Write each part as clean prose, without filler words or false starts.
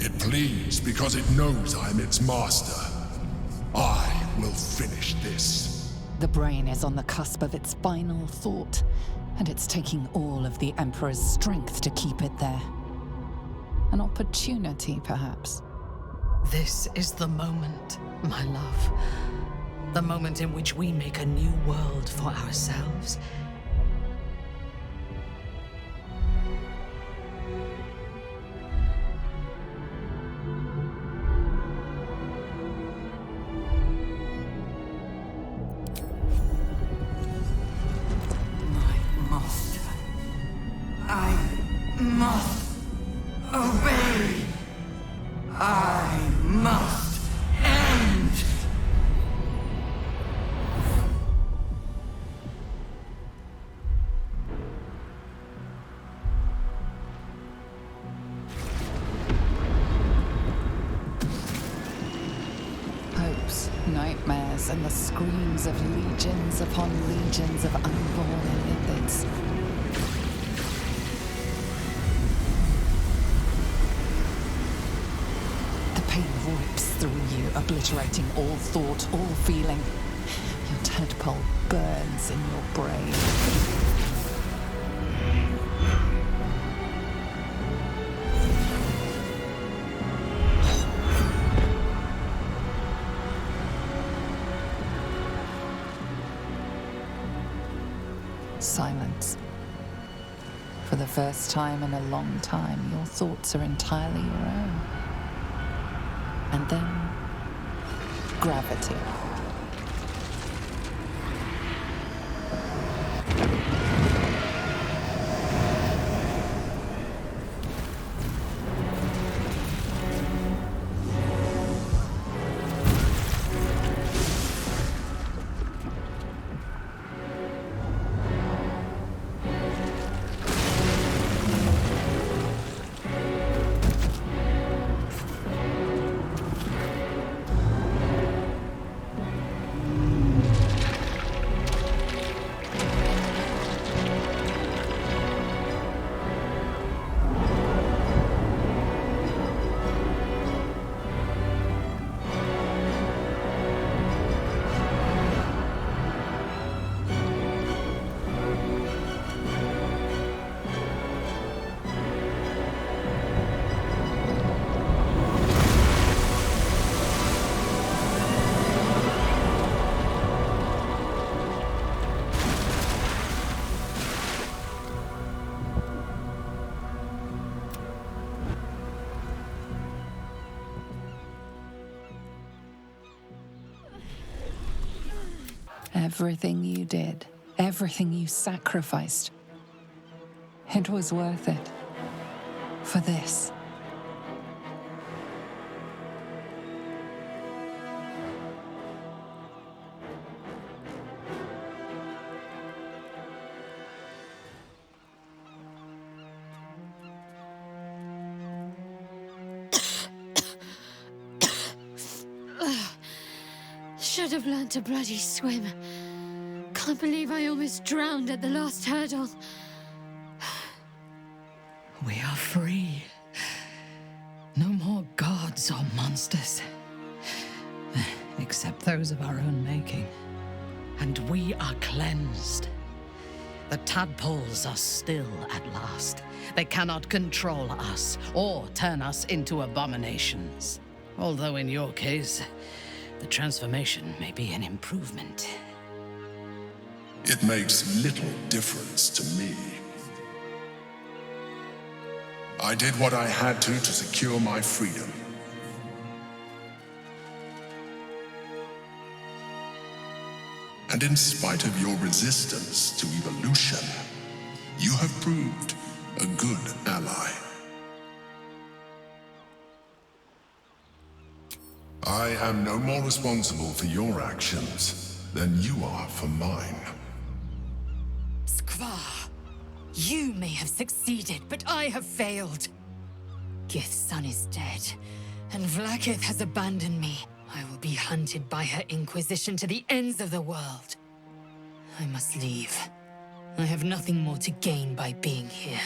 It pleads because it knows I'm its master. I will finish this. The brain is on the cusp of its final thought, and it's taking all of the Emperor's strength to keep it there. An opportunity, perhaps. This is the moment, my love. The moment in which we make a new world for ourselves. My master. I must obey. I must end. Hopes, nightmares, and the screams of legions upon legions of unborn lipids. The pain rips through you, obliterating all thought, all feeling. Your tadpole burns in your brain. Silence. For the first time in a long time, your thoughts are entirely your own. And then, gravity. Everything you did, everything you sacrificed, it was worth it. For this. Should have learned to bloody swim. Can't believe I almost drowned at the last hurdle. We are free. No more gods or monsters. Except those of our own making. And we are cleansed. The tadpoles are still at last. They cannot control us or turn us into abominations. Although in your case, the transformation may be an improvement. It makes little difference to me. I did what I had to secure my freedom. And in spite of your resistance to evolution, you have proved a good ally. I am no more responsible for your actions than you are for mine. Skvar, you may have succeeded, but I have failed. Gith's son is dead, and Vlaakith has abandoned me. I will be hunted by her Inquisition to the ends of the world. I must leave. I have nothing more to gain by being here.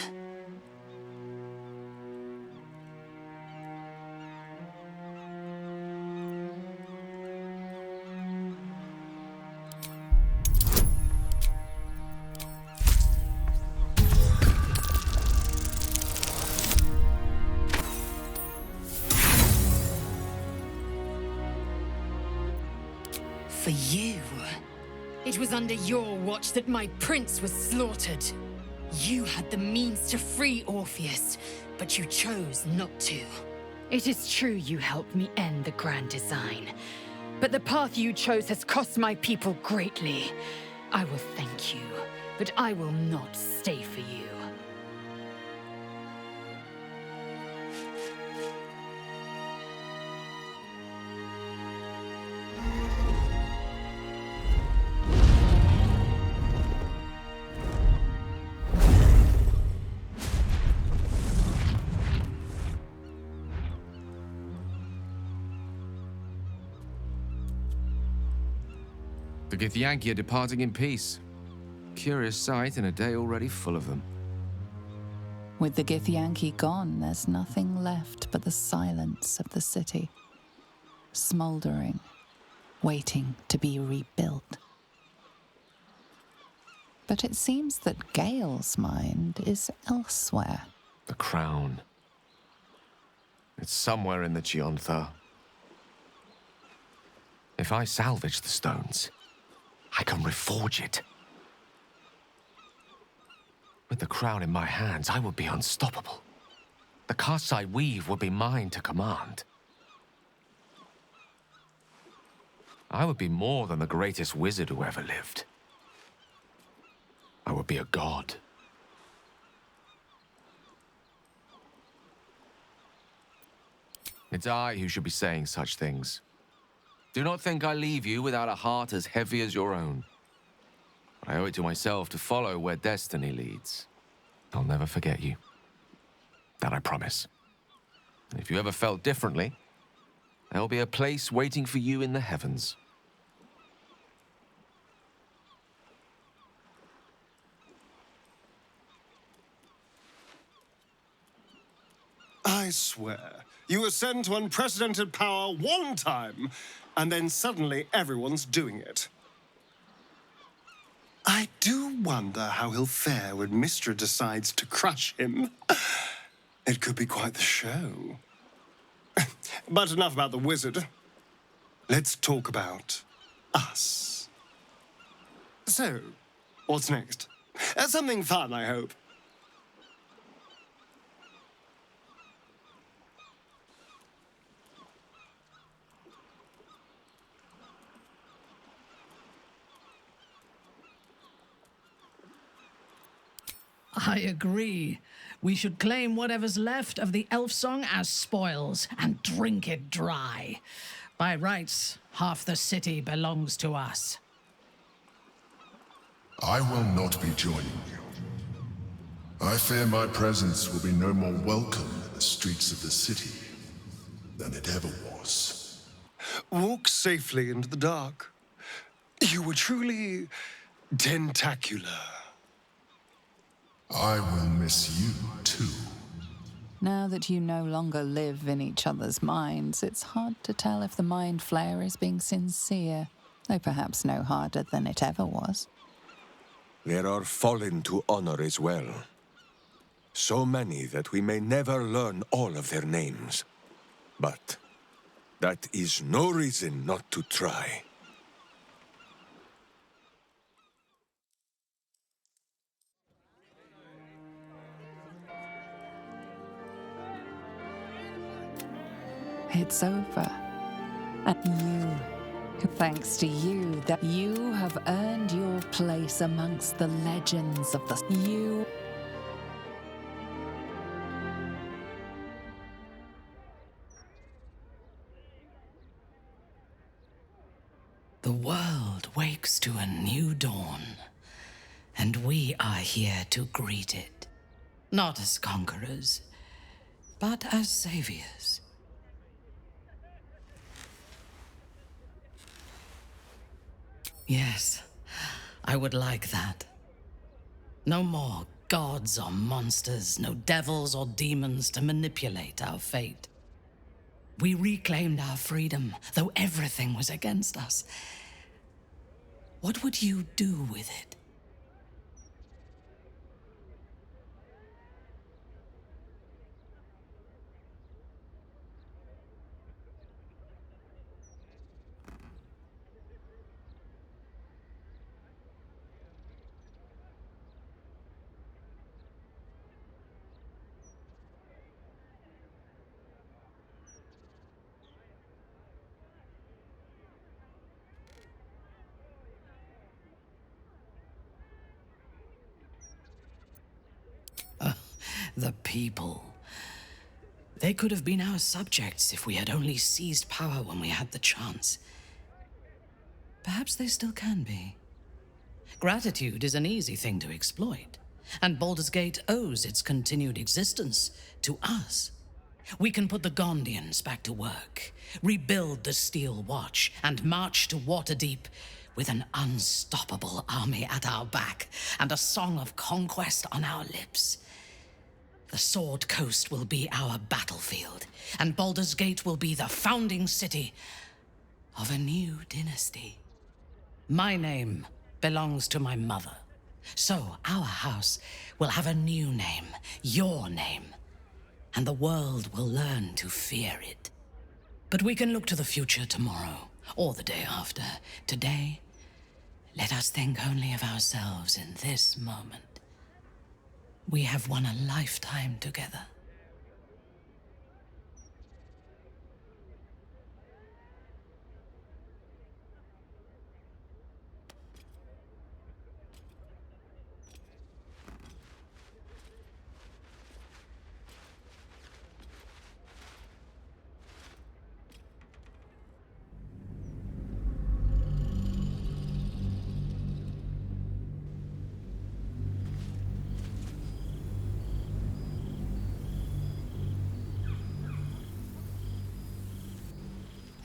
For you. It was under your watch that my prince was slaughtered. You had the means to free Orpheus, but you chose not to. It is true you helped me end the Grand Design, but the path you chose has cost my people greatly. I will thank you, but I will not stay for you. The Githyanki are departing in peace. Curious sight in a day already full of them. With the Githyanki gone, there's nothing left but the silence of the city, smouldering, waiting to be rebuilt. But it seems that Gale's mind is elsewhere. The crown. It's somewhere in the Chiontha. If I salvage the stones, I can reforge it. With the crown in my hands, I would be unstoppable. The casts I weave would be mine to command. I would be more than the greatest wizard who ever lived. I would be a god. It's I who should be saying such things. Do not think I leave you without a heart as heavy as your own. I owe it to myself to follow where destiny leads. I'll never forget you. That I promise. And if you ever felt differently, there'll be a place waiting for you in the heavens. I swear, you ascend to unprecedented power one time, and then suddenly everyone's doing it. I do wonder how he'll fare when Mystra decides to crush him. It could be quite the show. But enough about the wizard. Let's talk about us. So, what's next? Something fun, I hope. I agree. We should claim whatever's left of the elf song as spoils and drink it dry. By rights, half the city belongs to us. I will not be joining you. I fear my presence will be no more welcome in the streets of the city than it ever was. Walk safely into the dark. You were truly tentacular. I will miss you too. Now that you no longer live in each other's minds, it's hard to tell if the mind flare is being sincere, though perhaps no harder than it ever was. There are fallen to honor as well. So many that we may never learn all of their names. But that is no reason not to try. It's over. And thanks to you, that you have earned your place amongst the legends of the... You... The world wakes to a new dawn, and we are here to greet it. Not as conquerors, but as saviors. Yes, I would like that. No more gods or monsters, no devils or demons to manipulate our fate. We reclaimed our freedom, though everything was against us. What would you do with it? The people. They could have been our subjects if we had only seized power when we had the chance. Perhaps they still can be. Gratitude is an easy thing to exploit, and Baldur's Gate owes its continued existence to us. We can put the Gondians back to work, rebuild the Steel Watch, and march to Waterdeep with an unstoppable army at our back and a song of conquest on our lips. The Sword Coast will be our battlefield, and Baldur's Gate will be the founding city of a new dynasty. My name belongs to my mother, so our house will have a new name, your name, and the world will learn to fear it. But we can look to the future tomorrow, or the day after. Today, let us think only of ourselves in this moment. We have won a lifetime together.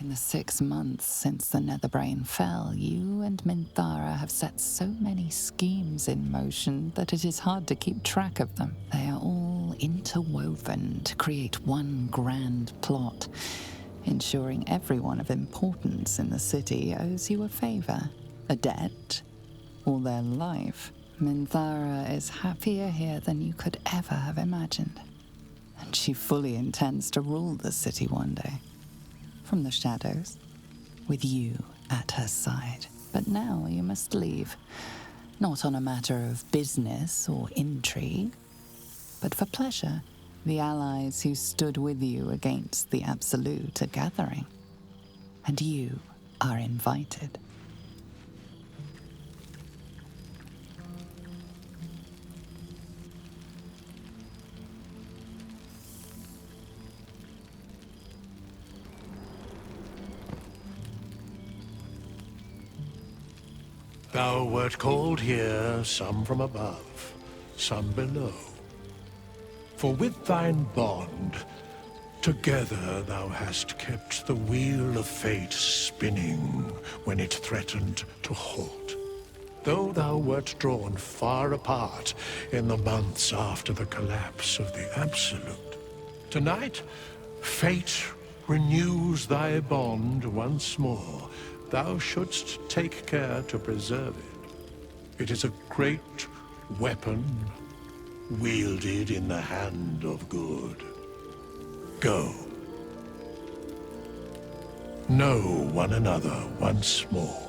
In the 6 months since the Netherbrain fell, you and Minthara have set so many schemes in motion that it is hard to keep track of them. They are all interwoven to create one grand plot, ensuring everyone of importance in the city owes you a favor, a debt, or their life. Minthara is happier here than you could ever have imagined, and she fully intends to rule the city one day. From the shadows, with you at her side. But now you must leave, not on a matter of business or intrigue, but for pleasure. The allies who stood with you against the Absolute are gathering, and you are invited. Thou wert called here, some from above, some below. For with thine bond, together thou hast kept the wheel of fate spinning when it threatened to halt. Though thou wert drawn far apart in the months after the collapse of the Absolute, tonight, fate renews thy bond once more. Thou shouldst take care to preserve it. It is a great weapon, wielded in the hand of good. Go. Know one another once more.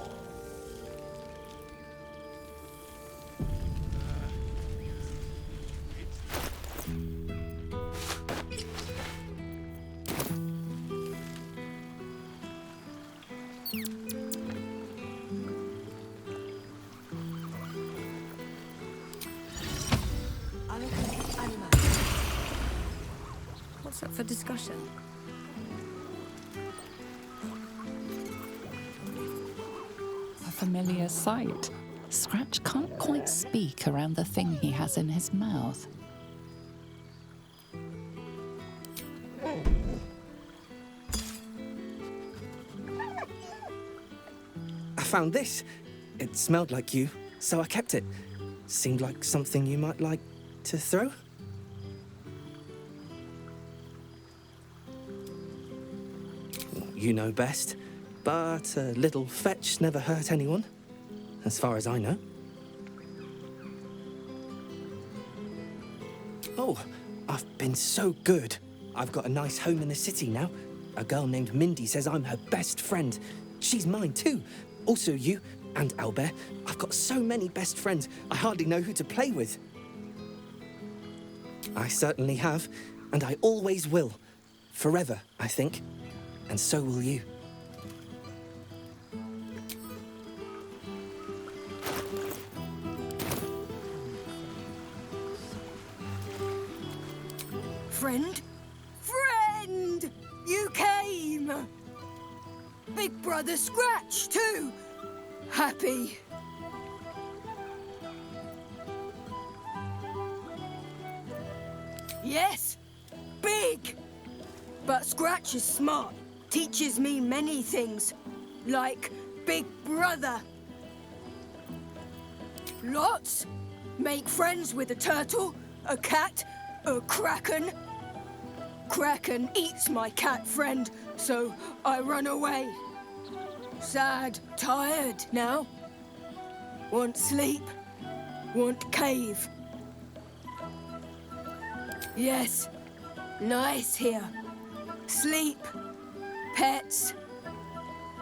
What's up for discussion? A familiar sight. Scratch can't quite speak around the thing he has in his mouth. I found this. It smelled like you, so I kept it. Seemed like something you might like to throw? You know best, but a little fetch never hurt anyone, as far as I know. Oh, I've been so good. I've got a nice home in the city now. A girl named Mindy says I'm her best friend. She's mine too. Also you and Albert. I've got so many best friends, I hardly know who to play with. I certainly have, and I always will. Forever, I think. And so will you. big brother Scratch, too. Happy. Yes, big. But Scratch is smart. Teaches me many things, like Big Brother. Lots. Make friends with a turtle, a cat, a kraken. Kraken eats my cat friend, so I run away. Sad, tired now. Want sleep, want cave. Yes, nice here. Sleep, pets,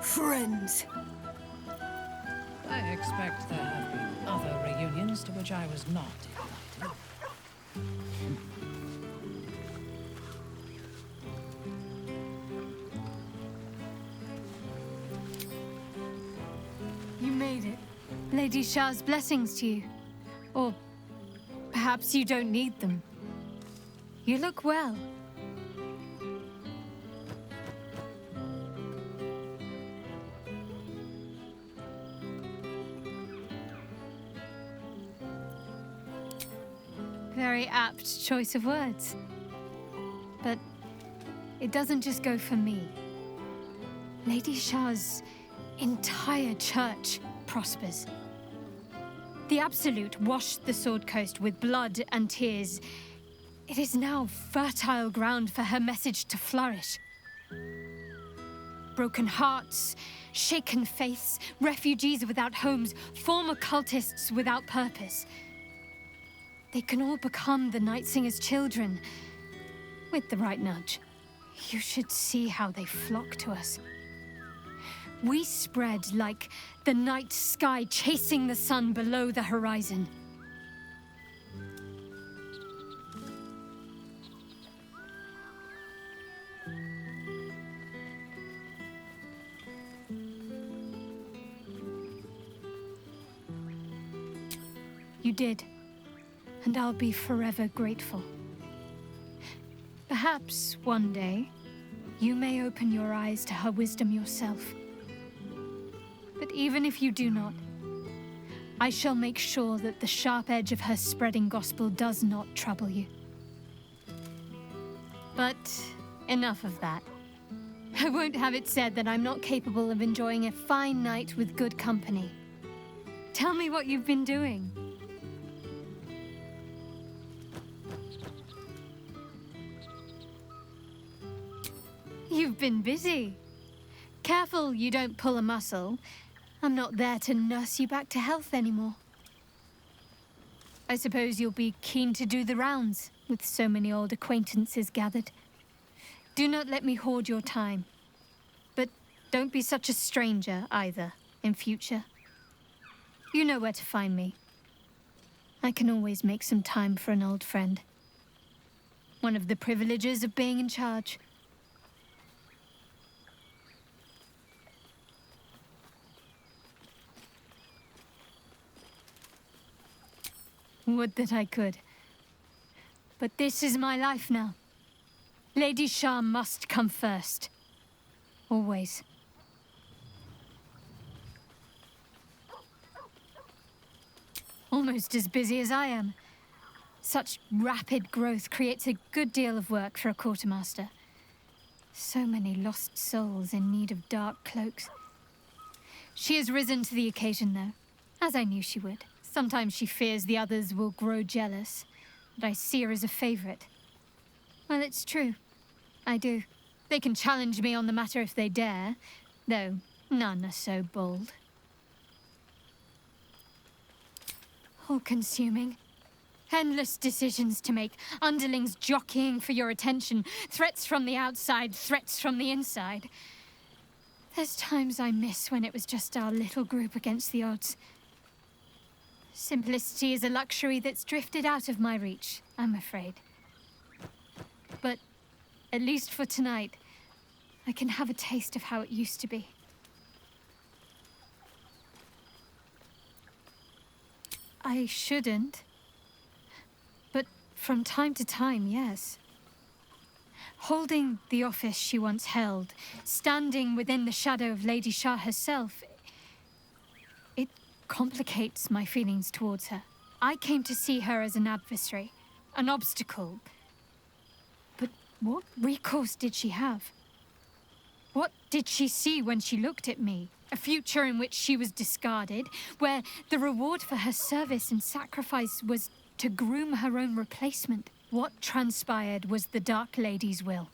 friends. I expect there have been other reunions to which I was not invited. You made it. Lady Shah's blessings to you. Or perhaps you don't need them. You look well. Very apt choice of words. But it doesn't just go for me. Lady Shah's entire church prospers. The Absolute washed the Sword Coast with blood and tears. It is now fertile ground for her message to flourish. Broken hearts, shaken faiths, refugees without homes, former cultists without purpose. They can all become the Night Singer's children, with the right nudge. You should see how they flock to us. We spread like the night sky chasing the sun below the horizon. You did, and I'll be forever grateful. Perhaps one day, you may open your eyes to her wisdom yourself. But even if you do not, I shall make sure that the sharp edge of her spreading gospel does not trouble you. But enough of that. I won't have it said that I'm not capable of enjoying a fine night with good company. Tell me what you've been doing. You've been busy. Careful you don't pull a muscle. I'm not there to nurse you back to health anymore. I suppose you'll be keen to do the rounds, with so many old acquaintances gathered. Do not let me hoard your time. But don't be such a stranger, either, in future. You know where to find me. I can always make some time for an old friend. One of the privileges of being in charge. Would that I could. But this is my life now. Lady Shah must come first. Always. Almost as busy as I am. Such rapid growth creates a good deal of work for a quartermaster. So many lost souls in need of dark cloaks. She has risen to the occasion, though, as I knew she would. Sometimes she fears the others will grow jealous, but I see her as a favorite. Well, it's true. I do. They can challenge me on the matter if they dare, though none are so bold. All-consuming. Endless decisions to make, underlings jockeying for your attention, threats from the outside, threats from the inside. There's times I miss when it was just our little group against the odds. Simplicity is a luxury that's drifted out of my reach, I'm afraid. But, at least for tonight, I can have a taste of how it used to be. I shouldn't. But from time to time, yes. Holding the office she once held, standing within the shadow of Lady Shah herself, it complicates my feelings towards her. I came to see her as an adversary, an obstacle. But what recourse did she have? What did she see when she looked at me? A future in which she was discarded, where the reward for her service and sacrifice was to groom her own replacement. What transpired was the Dark Lady's will.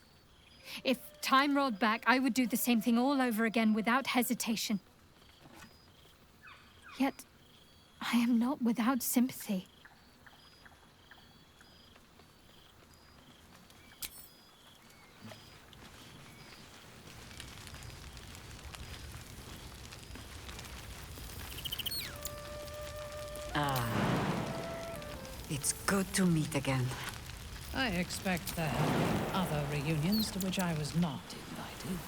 If time rolled back, I would do the same thing all over again without hesitation. Yet, I am not without sympathy. It's good to meet again. I expect there have been other reunions to which I was not invited.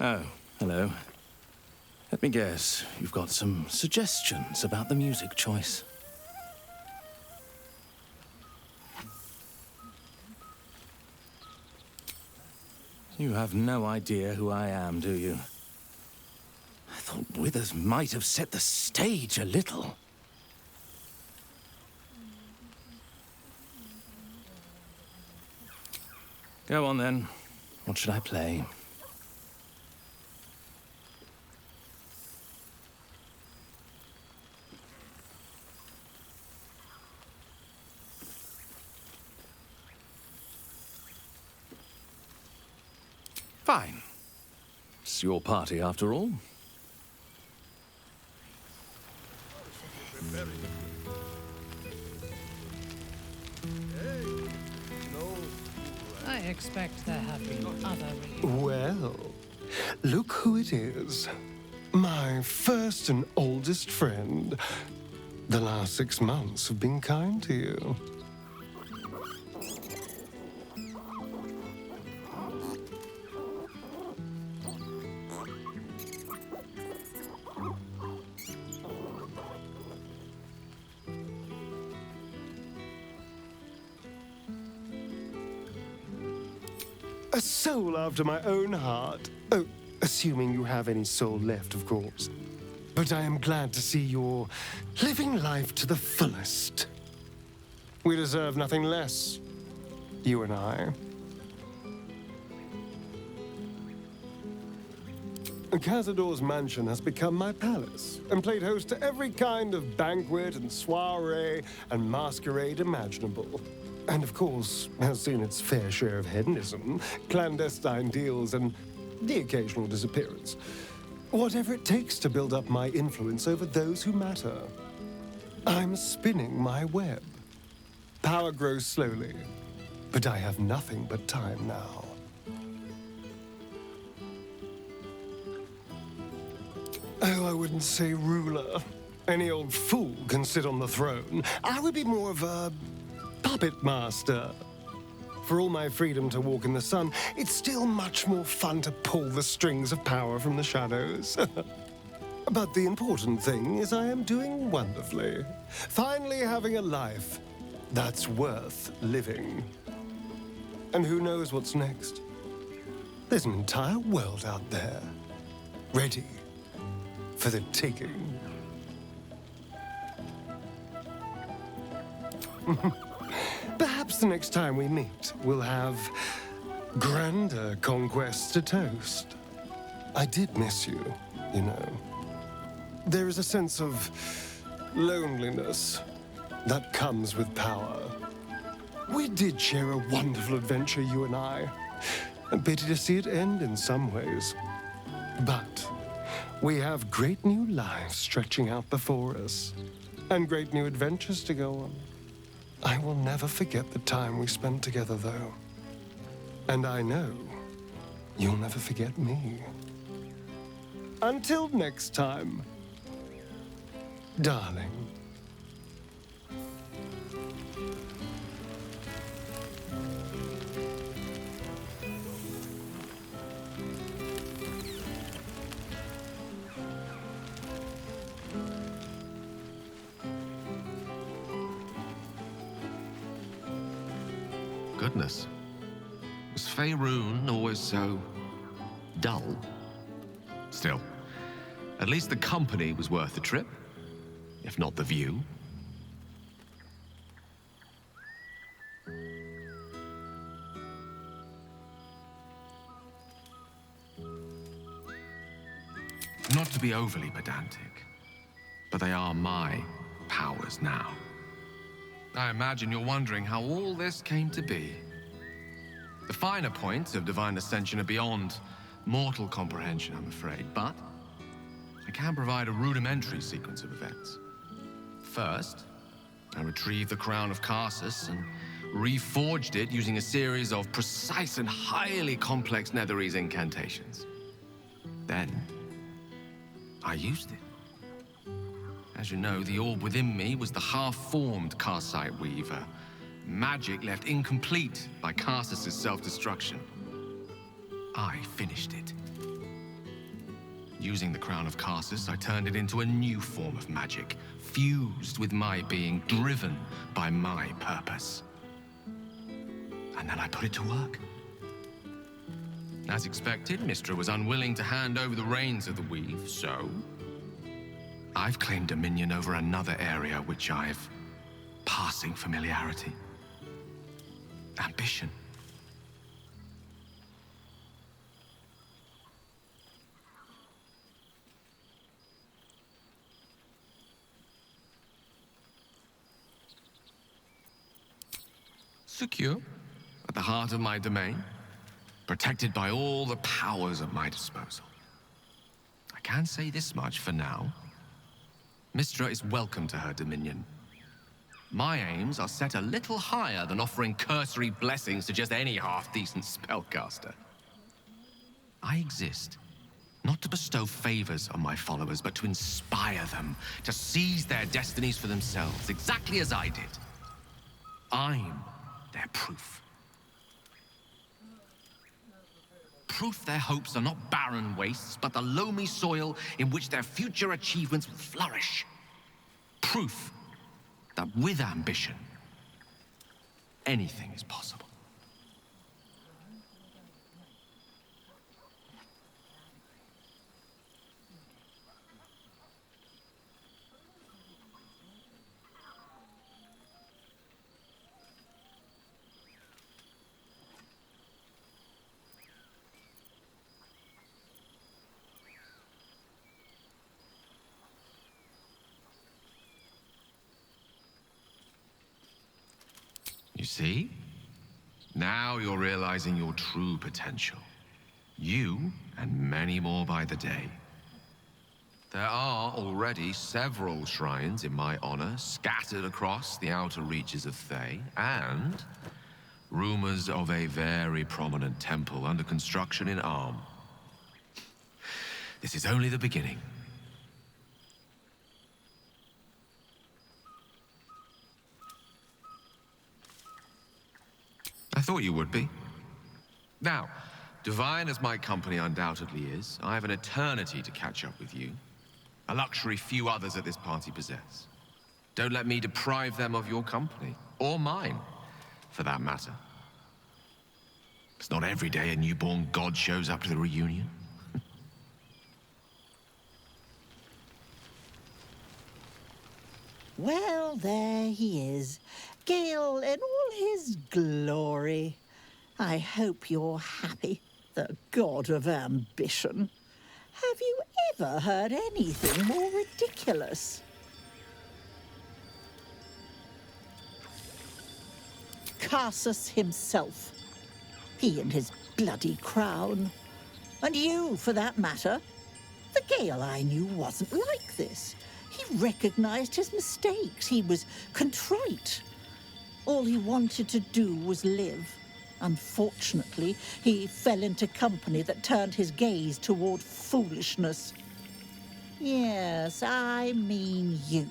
Oh, hello. Let me guess, you've got some suggestions about the music choice. You have no idea who I am, do you? I thought Withers might have set the stage a little. Go on then. What should I play? Fine. It's your party, after all. I expect there have been other reunions. Well, look who it is. My first and oldest friend. The last 6 months have been kind to you. A soul after my own heart. Oh, assuming you have any soul left, of course. But I am glad to see you're living life to the fullest. We deserve nothing less, you and I. Cazador's mansion has become my palace and played host to every kind of banquet and soiree and masquerade imaginable. And of course, has seen its fair share of hedonism, clandestine deals, and the occasional disappearance. Whatever it takes to build up my influence over those who matter. I'm spinning my web. Power grows slowly, but I have nothing but time now. Oh, I wouldn't say ruler. Any old fool can sit on the throne. I would be more of a puppet master. For all my freedom to walk in the sun, it's still much more fun to pull the strings of power from the shadows. But the important thing is I am doing wonderfully. Finally having a life that's worth living. And who knows what's next? There's an entire world out there, ready for the taking. Perhaps the next time we meet, we'll have grander conquests to toast. I did miss you, you know. There is a sense of loneliness that comes with power. We did share a wonderful adventure, you and I. And pity to see it end in some ways. But we have great new lives stretching out before us, and great new adventures to go on. I will never forget the time we spent together, though. And I know you'll never forget me. Until next time, darling. goodness. Was Faerun always so dull? Still, at least the company was worth the trip, if not the view. Not to be overly pedantic, but they are my powers now. I imagine you're wondering how all this came to be. The finer points of divine ascension are beyond mortal comprehension, I'm afraid, but I can provide a rudimentary sequence of events. First, I retrieved the crown of Karsus and reforged it using a series of precise and highly complex Netherese incantations. Then, I used it. As you know, the orb within me was the half-formed Karsite Weaver. Magic left incomplete by Karsus' self-destruction. I finished it. Using the crown of Karsus, I turned it into a new form of magic, fused with my being, driven by my purpose. And then I put it to work. As expected, Mystra was unwilling to hand over the reins of the weave, so I've claimed dominion over another area which I've passing familiarity. Ambition. Secure, at the heart of my domain, protected by all the powers at my disposal. I can say this much for now. Mystra is welcome to her dominion. My aims are set a little higher than offering cursory blessings to just any half-decent spellcaster. I exist, not to bestow favors on my followers, but to inspire them to seize their destinies for themselves, exactly as I did. I'm their proof. Proof their hopes are not barren wastes, but the loamy soil in which their future achievements will flourish. Proof that with ambition, anything is possible. You see? Now you're realizing your true potential. You, and many more by the day. There are already several shrines in my honor scattered across the outer reaches of Thay, and rumors of a very prominent temple under construction in Arm. This is only the beginning. I thought you would be. Now, divine as my company undoubtedly is, I have an eternity to catch up with you. A luxury few others at this party possess. Don't let me deprive them of your company, or mine, for that matter. It's not every day a newborn god shows up to the reunion. Well, there he is, Gale in all his glory. I hope you're happy, the god of ambition. Have you ever heard anything more ridiculous? Karsus himself. He and his bloody crown. And you, for that matter. The Gale I knew wasn't like this. He recognized his mistakes. He was contrite. All he wanted to do was live. Unfortunately, he fell into company that turned his gaze toward foolishness. Yes, I mean you.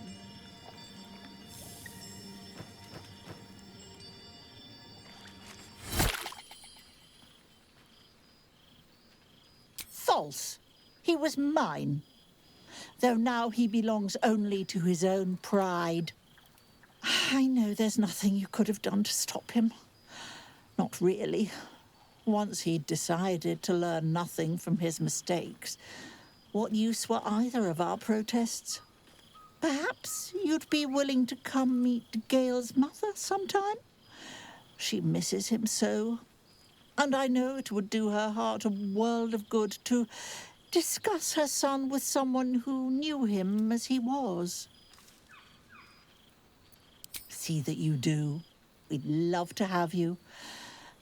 False. He was mine. Though now he belongs only to his own pride. I know there's nothing you could have done to stop him. Not really. Once he'd decided to learn nothing from his mistakes, what use were either of our protests? Perhaps you'd be willing to come meet Gale's mother sometime? She misses him so, and I know it would do her heart a world of good to discuss her son with someone who knew him as he was. See that you do. We'd love to have you.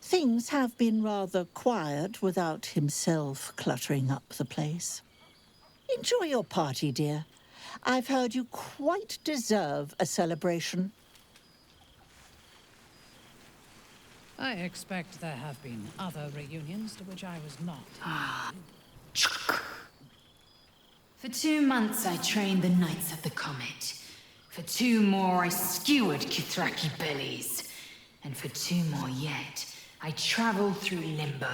Things have been rather quiet without himself cluttering up the place. Enjoy your party, dear. I've heard you quite deserve a celebration. I expect there have been other reunions to which I was not. For 2 months I trained the Knights of the Comet. For 2 more I skewered Kithraki bellies. And for 2 more yet, I traveled through Limbo.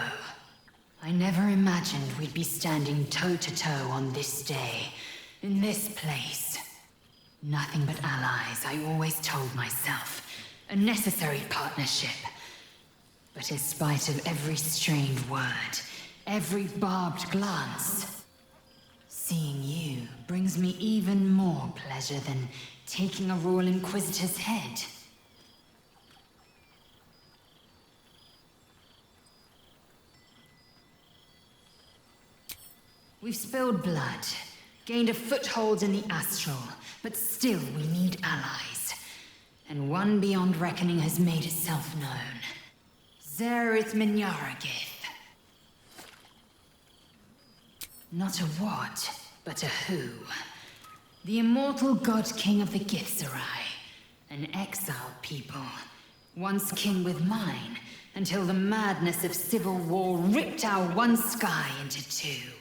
I never imagined we'd be standing toe-to-toe on this day, in this place. Nothing but allies, I always told myself. A necessary partnership. But in spite of every strained word, every barbed glance, seeing you brings me even more pleasure than taking a Royal Inquisitor's head. We've spilled blood, gained a foothold in the astral, but still we need allies. And one beyond reckoning has made itself known. Zerith Minyaragith. Not a what, but a who. The immortal god king of the Githzerai. An exiled people. Once king with mine, until the madness of civil war ripped our one sky into 2.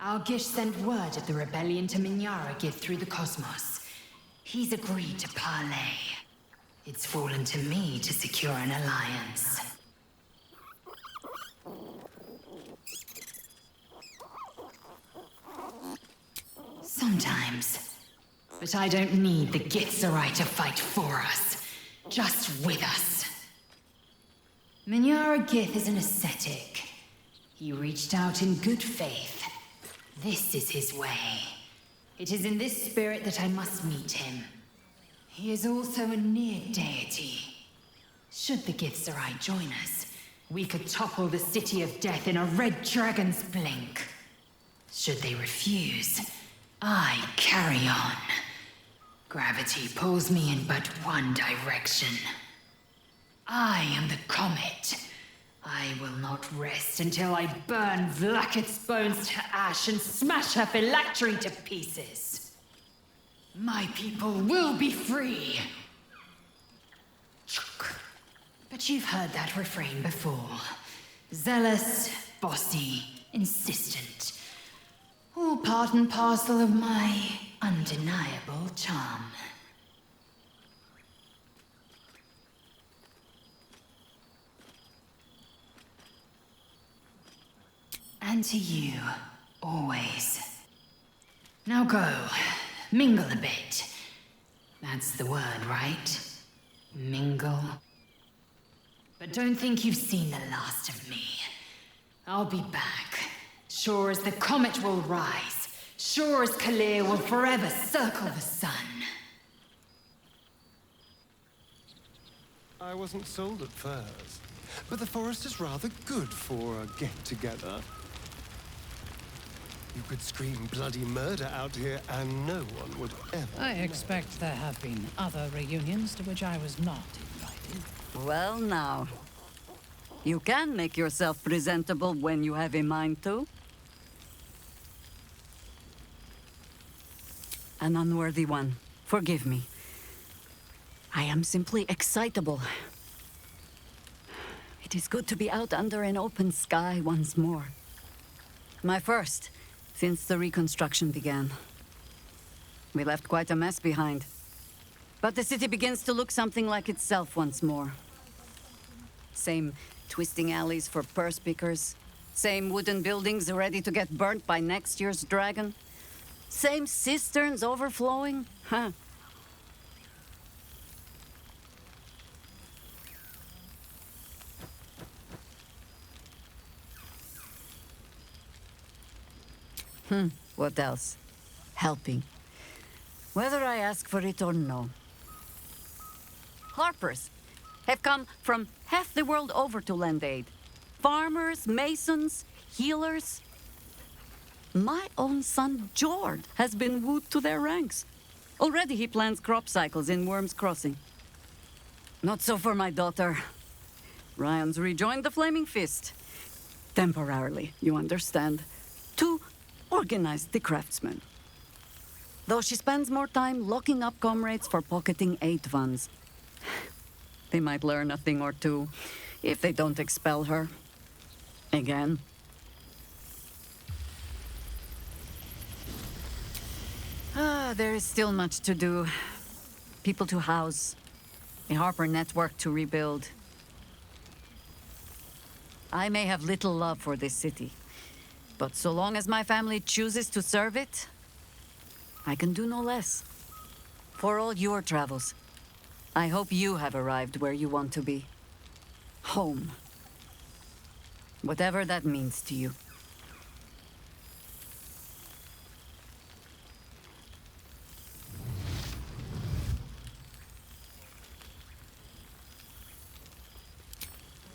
Algish sent word of the rebellion to Minyaragith through the cosmos. He's agreed to parley. It's fallen to me to secure an alliance. Sometimes. But I don't need the Githzerai to fight for us. Just with us. Minyaragith is an ascetic. He reached out in good faith. This is his way. It is in this spirit that I must meet him. He is also a near deity. Should the Githzerai join us, we could topple the City of Death in a red dragon's blink. Should they refuse, I carry on. Gravity pulls me in but one direction. I am the comet. I will not rest until I burn Vlaakith's bones to ash and smash her phylactery to pieces. My people will be free. But you've heard that refrain before. Zealous, bossy, insistent. All part and parcel of my undeniable charm. And to you, always. Now go, mingle a bit. That's the word, right? Mingle. But don't think you've seen the last of me. I'll be back. Sure as the comet will rise. Sure as Kalir will forever circle the sun. I wasn't sold at first, but the forest is rather good for a get-together. You could scream bloody murder out here and no one would ever I know. expect there have been other reunions to which I was not invited. Well now, you can make yourself presentable when you have a mind to. An unworthy one. Forgive me. I am simply excitable. It is good to be out under an open sky once more. My first, since the reconstruction began. We left quite a mess behind. But the city begins to look something like itself once more. Same twisting alleys for purse pickers. Same wooden buildings ready to get burnt by next year's dragon. Same cisterns overflowing. Huh. What else? Helping. Whether I ask for it or no. Harpers have come from half the world over to lend aid. Farmers, masons, healers. My own son, Jord, has been wooed to their ranks. Already he plans crop cycles in Worm's Crossing. Not so for my daughter. Ryan's rejoined the Flaming Fist. Temporarily, you understand. To organize the craftsmen. Though she spends more time locking up comrades for pocketing aid funds. They might learn a thing or two, if they don't expel her. Again. There is still much to do. People to house. A Harper network to rebuild. I may have little love for this city, but so long as my family chooses to serve it, I can do no less. For all your travels, I hope you have arrived where you want to be. Home. Whatever that means to you.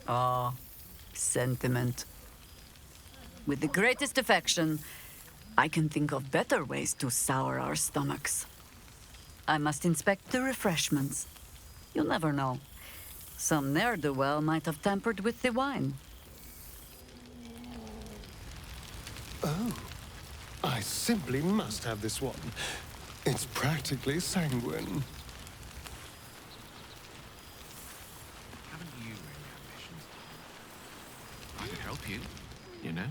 Ah, sentiment. With the greatest affection, I can think of better ways to sour our stomachs. I must inspect the refreshments. You'll never know. Some ne'er-do-well might have tampered with the wine. Oh, I simply must have this one. It's practically sanguine. Haven't you any ambitions? I could help you, you know?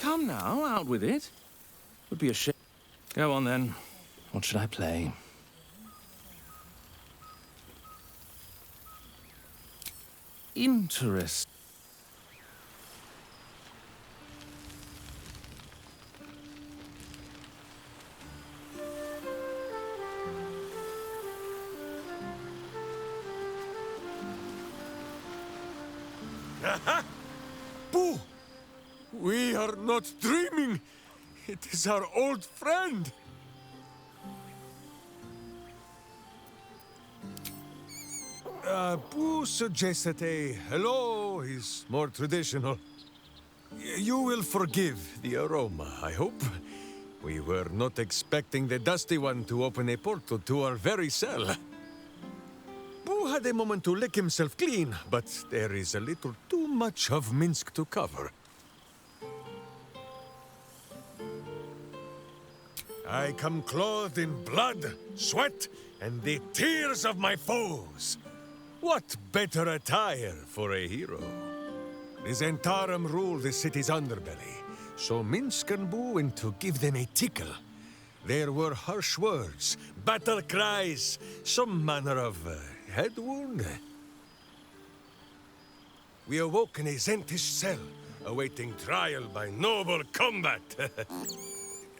Come now, out with it. Would be a shame. Go on then. What should I play? Interest. Aha! Boo! We are not dreaming! It is our old friend! Boo suggested a hello is more traditional. You will forgive the aroma, I hope. We were not expecting the Dusty One to open a portal to our very cell. Boo had a moment to lick himself clean, but there is a little too much of Minsk to cover. I come clothed in blood, sweat, and the tears of my foes. What better attire for a hero? The Zentarum rule the city's underbelly, so Minsk and Boo went to give them a tickle. There were harsh words, battle cries, some manner of head wound. We awoke in a Zentish cell, awaiting trial by noble combat.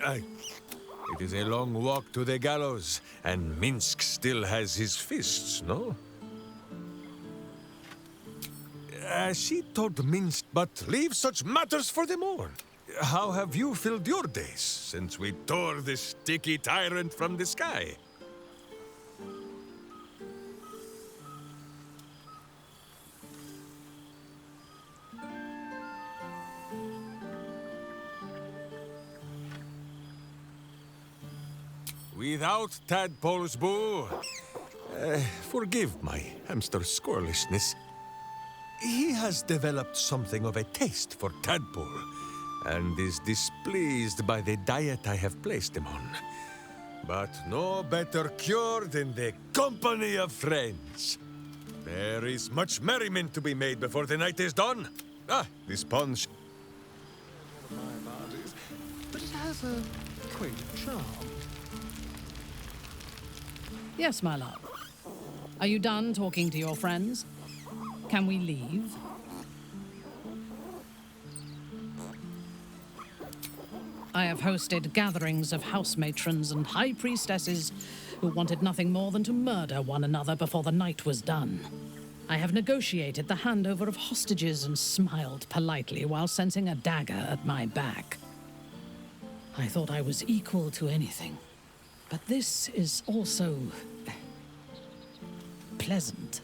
It is a long walk to the gallows, and Minsk still has his fists, no? She told Minsk, but leave such matters for the morn. How have you filled your days since we tore this sticky tyrant from the sky? Without tadpoles, Boo. Forgive my hamster squirrelishness. He has developed something of a taste for tadpole, and is displeased by the diet I have placed him on. But no better cure than the company of friends. There is much merriment to be made before the night is done. This pond... But it has a quaint charm. Yes, my love. Are you done talking to your friends? Can we leave? I have hosted gatherings of house matrons and high priestesses who wanted nothing more than to murder one another before the night was done. I have negotiated the handover of hostages and smiled politely while sensing a dagger at my back. I thought I was equal to anything, but this is also pleasant.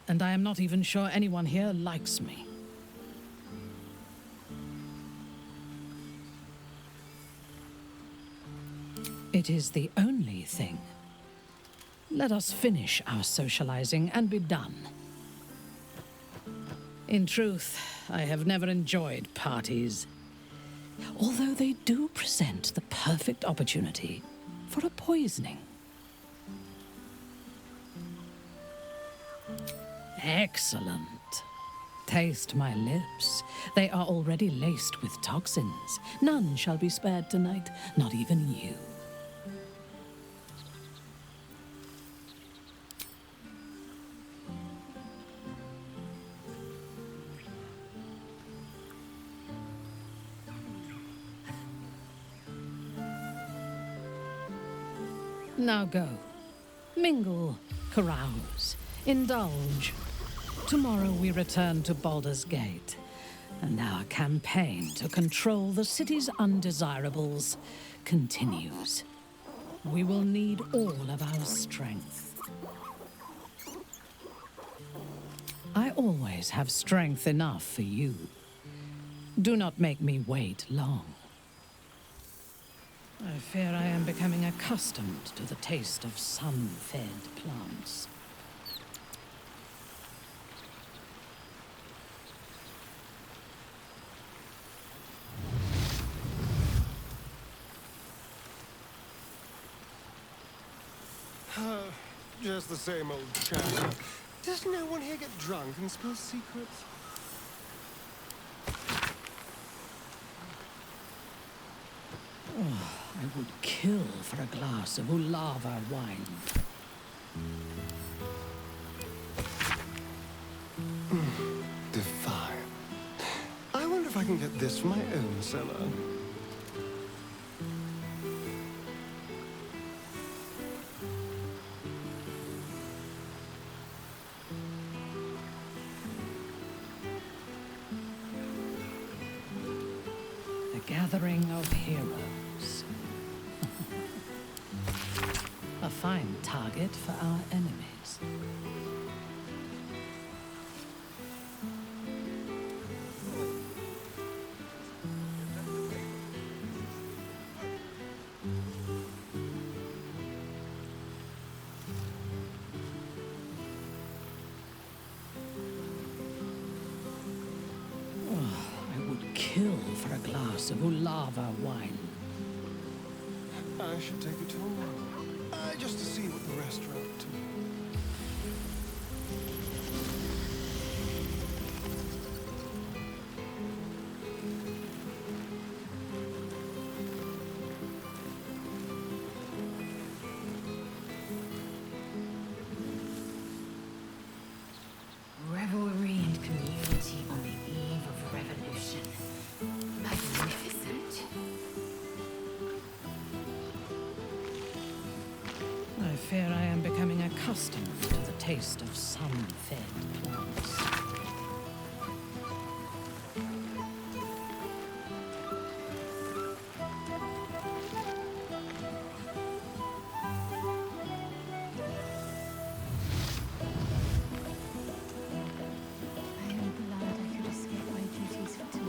And I am not even sure anyone here likes me. It is the only thing. Let us finish our socializing and be done. In truth, I have never enjoyed parties, although they do present the perfect opportunity for a poisoning. Excellent. Taste my lips. They are already laced with toxins. None shall be spared tonight, not even you. Now go. Mingle, carouse, indulge. Tomorrow we return to Baldur's Gate, and our campaign to control the city's undesirables continues. We will need all of our strength. I always have strength enough for you. Do not make me wait long. I fear I am becoming accustomed to the taste of sun-fed plants. Just the same old chatter. Does no one here get drunk and spill secrets? Oh, I would kill for a glass of Ulava wine. Divine. I wonder if I can get this from my own cellar. The gathering of heroes. A fine target for our enemies. Kill for a glass of Ulava wine. I should take it home. Just to see what the rest are up to. Revelry and community on the eve of revolution. Magnificent. I fear I am becoming accustomed to the taste of sun-fed plants.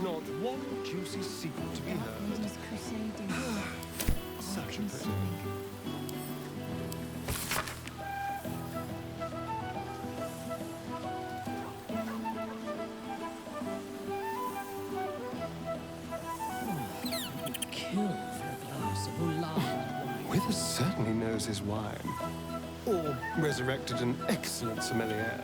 Not one juicy secret to be heard. Such a pity. Kill for a glass of Ulava. Wither certainly knows his wine. Or resurrected an excellent sommelier.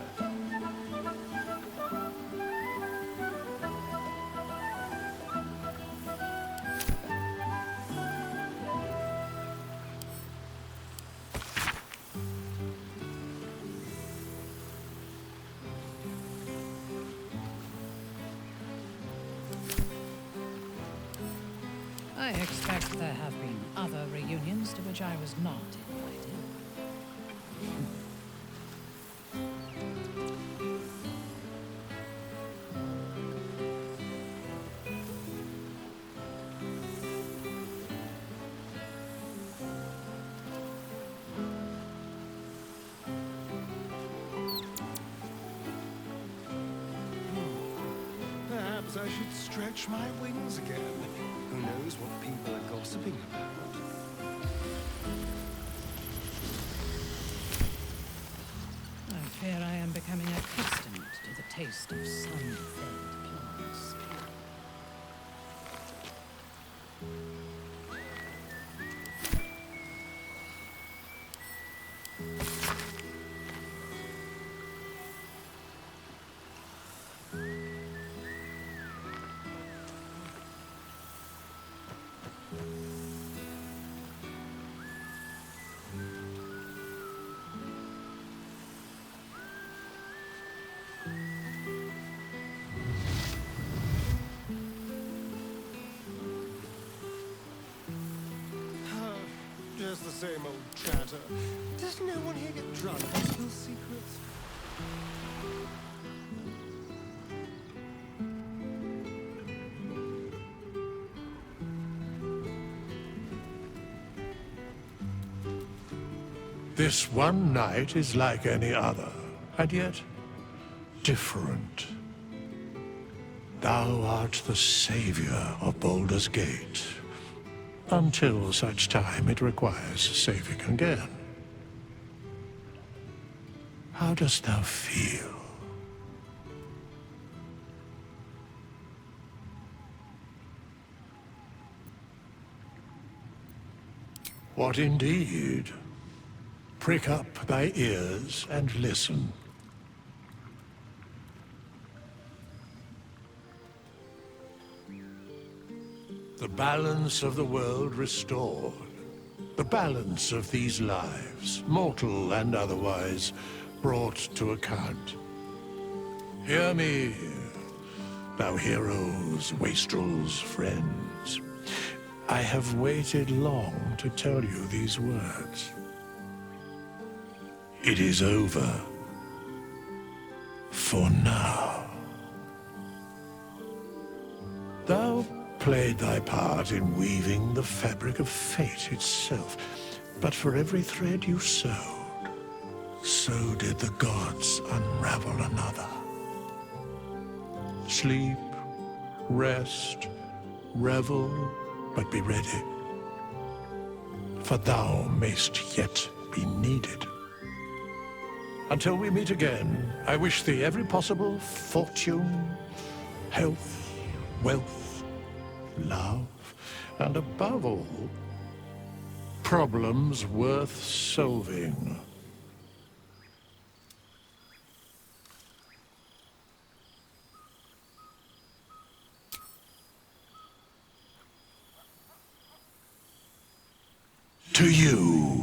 I expect there have been other reunions to which I was not invited. Perhaps I should stretch my wings again. Who knows what people are gossiping about? I fear I am becoming accustomed to the taste of sun-fed plants. Just the same old chatter. Does no one here get drunk and spill secrets? This one night is like any other, and yet different. Thou art the savior of Baldur's Gate, until such time it requires saving again. How dost thou feel? What indeed? Prick up thy ears and listen. The balance of the world restored. The balance of these lives, mortal and otherwise, brought to account. Hear me, thou heroes, wastrels, friends. I have waited long to tell you these words. It is over. For now. Thou played thy part in weaving the fabric of fate itself, but for every thread you sewed, so did the gods unravel another. Sleep, rest, revel, but be ready, for thou mayst yet be needed. Until we meet again, I wish thee every possible fortune, health, wealth, love, and above all, problems worth solving. To you.